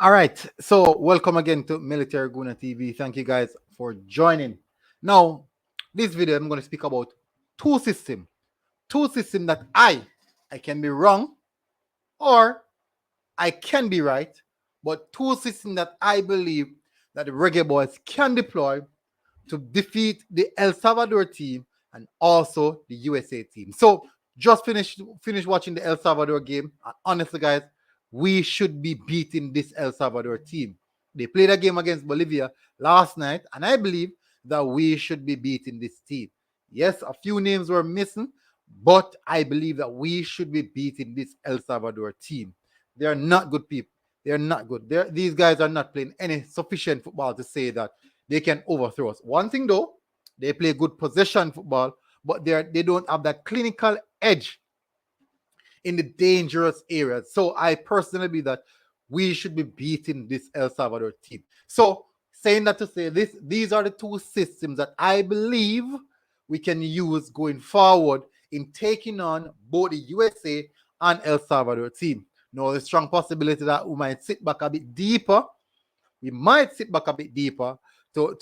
All right. So welcome again to Military Guna TV. Thank you guys for joining. Now, this video I'm going to speak about two system. Two system that I can be wrong or I can be right, but two system that I believe that the Reggae Boys can deploy to defeat the El Salvador team and also the USA team. So just finish watching the El Salvador game. And honestly, guys, we should be beating this El Salvador team. They played a game against Bolivia last night, and I believe that we should be beating this team. Yes, a few names were missing, but I believe that we should be beating this El Salvador team. They are not good people. They are not good. These guys are not playing any sufficient football to say that they can overthrow us. One thing though, they play good possession football, but they don't have that clinical edge in the dangerous areas. So I personally believe that we should be beating this El Salvador team. So saying that to say this, these are the two systems that I believe we can use going forward in taking on both the USA and El Salvador team. Now, there's a strong possibility that we might sit back a bit deeper. We might sit back a bit deeper to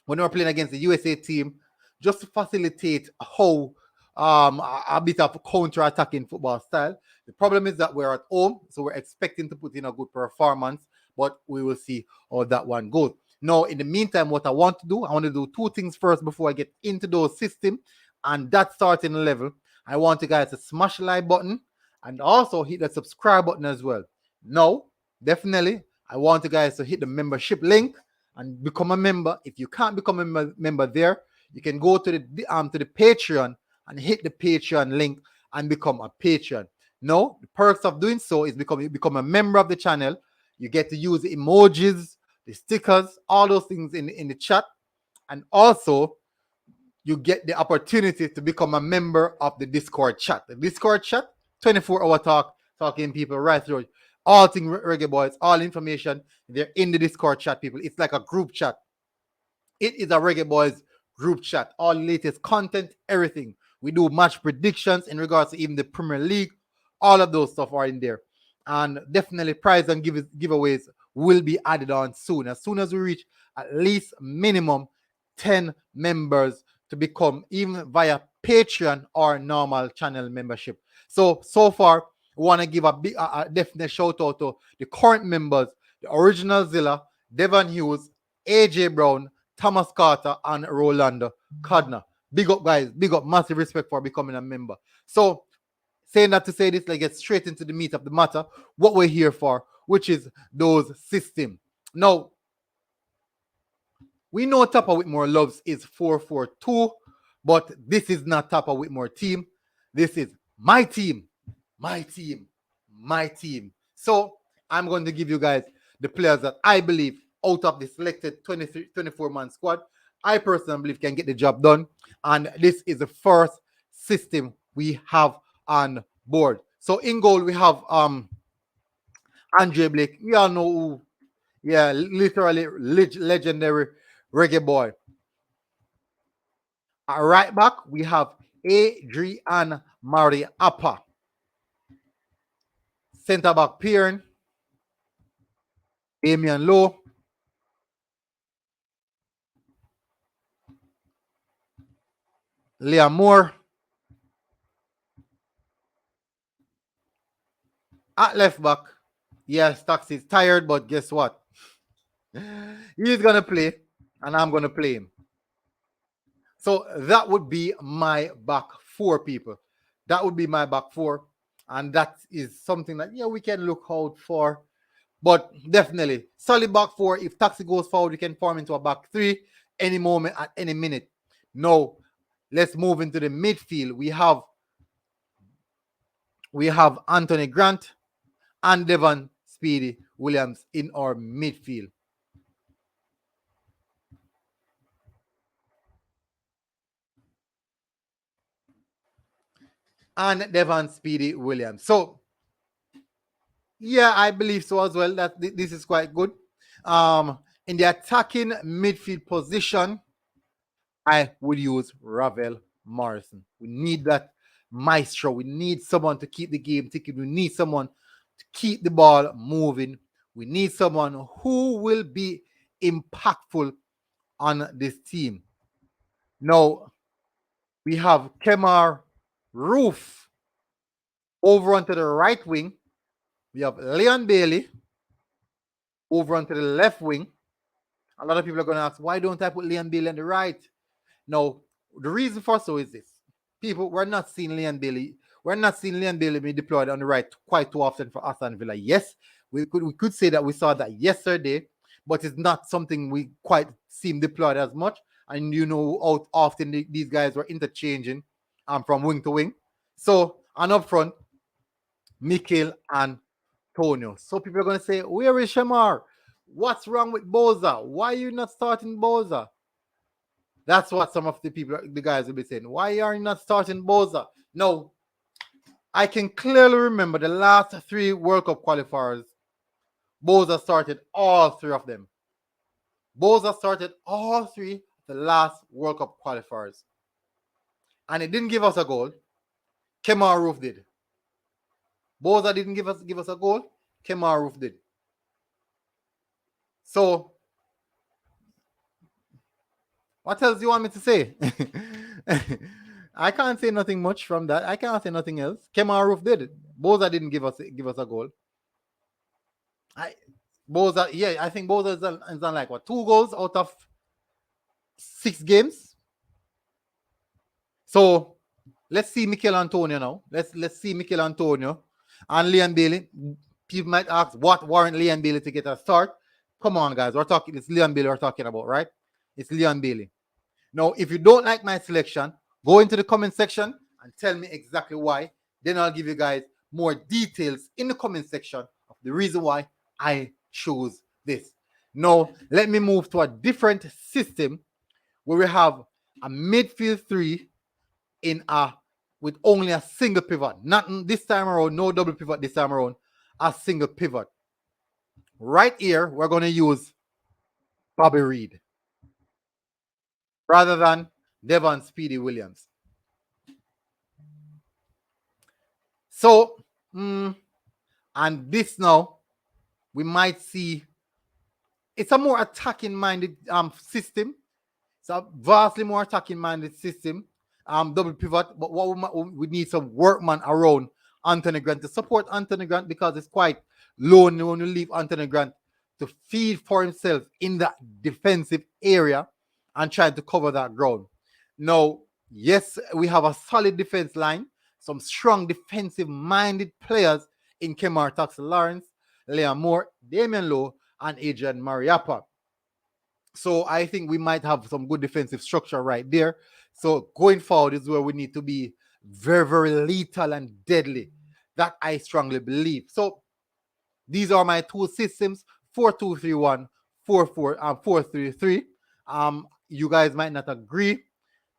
when we're playing against the USA team, just to facilitate how a bit of counter-attacking football style. The problem is that we're at home, so we're expecting to put in a good performance, but we will see how that one goes. Now, in the meantime, what I want to do two things first before I get into those systems, and that starting level. I want you guys to smash the like button and also hit the subscribe button as well. Now, definitely, I want you guys to hit the membership link and become a member. If you can't become a member there, you can go to the Patreon and hit the Patreon link and become a patron. Now, the perks of doing so is become a member of the channel. You get to use the emojis, the stickers, all those things in the chat, and also you get the opportunity to become a member of the Discord chat. The Discord chat, 24-hour talking people right through all things Reggae Boys, all information. They're in the Discord chat, people. It's like a group chat. It is a Reggae Boys group chat. All latest content, everything. We do match predictions in regards to even the Premier League. All of those stuff are in there. And definitely prize and giveaways will be added on soon. As soon as we reach at least minimum 10 members to become even via Patreon or normal channel membership. So far, we want to give a definite shout out to the current members, the original Zilla, Devon Hughes, AJ Brown, Thomas Carter, and Rolando Codner. Big up, guys. Big up. Massive respect for becoming a member. So, saying that to say this, let's get straight into the meat of the matter, what we're here for, which is those systems. Now, we know Tapa Whitmore Loves is 4-4-2, but this is not Tapa Whitmore team. This is my team. My team. My team. So, I'm going to give you guys the players that I believe out of the selected 24-man squad, I personally believe can get the job done. And this is the first system we have on board. So in goal, we have Andre Blake. We all know who, yeah, literally legendary reggae boy. At right back, we have Adrian Mariappa. Centre back, Piern. Damian Lowe. Liam Moore. At left back, yes, Taxi is tired, but guess what? He's going to play, and I'm going to play him. So that would be my back four, people. That would be my back four. And that is something that, yeah, we can look out for. But definitely, solid back four. If Taxi goes forward, we can form into a back three any moment at any minute. Now, let's move into the midfield. We have Anthony Grant and Devon Speedy Williams in our midfield. And Devon Speedy Williams. So, yeah, I believe so as well. That this is quite good. In the attacking midfield position, I would use Ravel Morrison. We need that maestro. We need someone to keep the game ticking. We need someone to keep the ball moving. We need someone who will be impactful on this team. Now, we have Kemar Roof over onto the right wing. We have Leon Bailey over onto the left wing. A lot of people are going to ask, why don't I put Leon Bailey on the right? Now, the reason for so is this. People, we're not seeing Leon Bailey. We're not seeing Leon Bailey be deployed on the right quite too often for Aston Villa. Yes, we could say that we saw that yesterday, but it's not something we quite see him deployed as much. And you know how often these guys were interchanging from wing to wing. So, and up front, Mikel and Tonio. So people are going to say, where is Shamar? What's wrong with Boza? Why are you not starting Boza? That's what some of the people, the guys will be saying. Why are you not starting Boza? No, I can clearly remember the last 3 World Cup qualifiers. Boza started all 3 of them. Boza started all 3 the last World Cup qualifiers. And it didn't give us a goal. Kemar Roof did. Boza didn't give us a goal. Kemar Roof did. So, what else do you want me to say? I can't say nothing much from that. I can't say nothing else. Kemar Roof did it. Boza didn't give us a goal. I think Boza is on like what 2 goals out of 6 games. So let's see Mikel Antonio now. Let's see Mikel Antonio and Leon Bailey. People might ask what warrant Leon Bailey to get a start. Come on, guys. It's Leon Bailey we're talking about, right? It's Leon Bailey. Now, if you don't like my selection, go into the comment section and tell me exactly why. Then I'll give you guys more details in the comment section of the reason why I chose this. Now, let me move to a different system where we have a midfield 3 with only a single pivot. Not this time around, no double pivot this time around, a single pivot. Right here, we're going to use Bobby Reed rather than Devon Speedy Williams. So, and this now, we might see it's a more attacking-minded system. It's a vastly more attacking-minded system. Double pivot, but what we need some workman around Anthony Grant to support Anthony Grant because it's quite lonely when you leave Anthony Grant to feed for himself in that defensive area and trying to cover that ground. Now, yes, we have a solid defense line, some strong defensive-minded players in Kemar Taxi Lawrence, Leah Moore, Damian Lowe, and Adrian Mariappa. So I think we might have some good defensive structure right there. So going forward is where we need to be very, very lethal and deadly. That I strongly believe. So these are my 2 systems: 4-2-3-1, 4-4-4-3-3. You guys might not agree.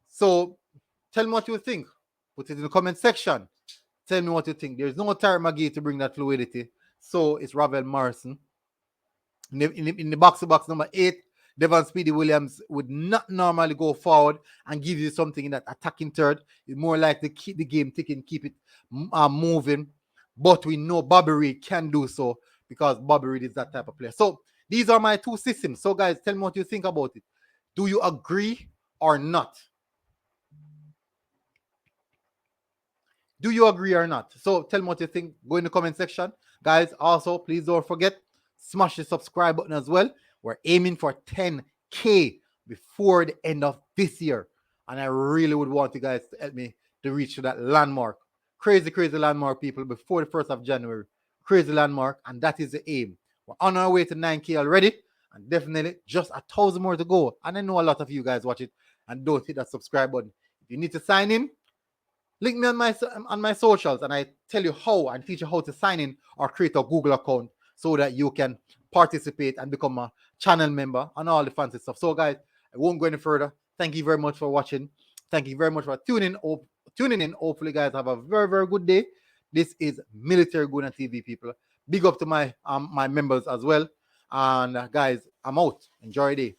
So tell me what you think. Put it in the comment section. Tell me what you think. There's no Terry McGee to bring that fluidity. So it's Ravel Morrison. In the box-to-box number 8, Devon Speedy Williams would not normally go forward and give you something in that attacking third. It's more likely to keep the game ticking, keep it moving. But we know Bobby Reed can do so because Bobby Reed is that type of player. So these are my 2 systems. So guys, tell me what you think about it. Do you agree or not? Do you agree or not? So tell me what you think. Go in the comment section. Guys, also, please don't forget, smash the subscribe button as well. We're aiming for 10K before the end of this year. And I really would want you guys to help me to reach that landmark. Crazy, crazy landmark, people, before the 1st of January. Crazy landmark, and that is the aim. We're on our way to 9K already, and definitely just 1,000 more to go. And I know a lot of you guys watch it and don't hit that subscribe button. If you need to sign in, link me on my socials, and I tell you how and teach you how to sign in or create a Google account so that you can participate and become a channel member and all the fancy stuff. So guys, I won't go any further. Thank you very much for watching. Thank you very much for tuning in. Hopefully guys have a very, very good day. This is Military Guna TV, people. Big up to my members as well. And guys, I'm out. Enjoy your day.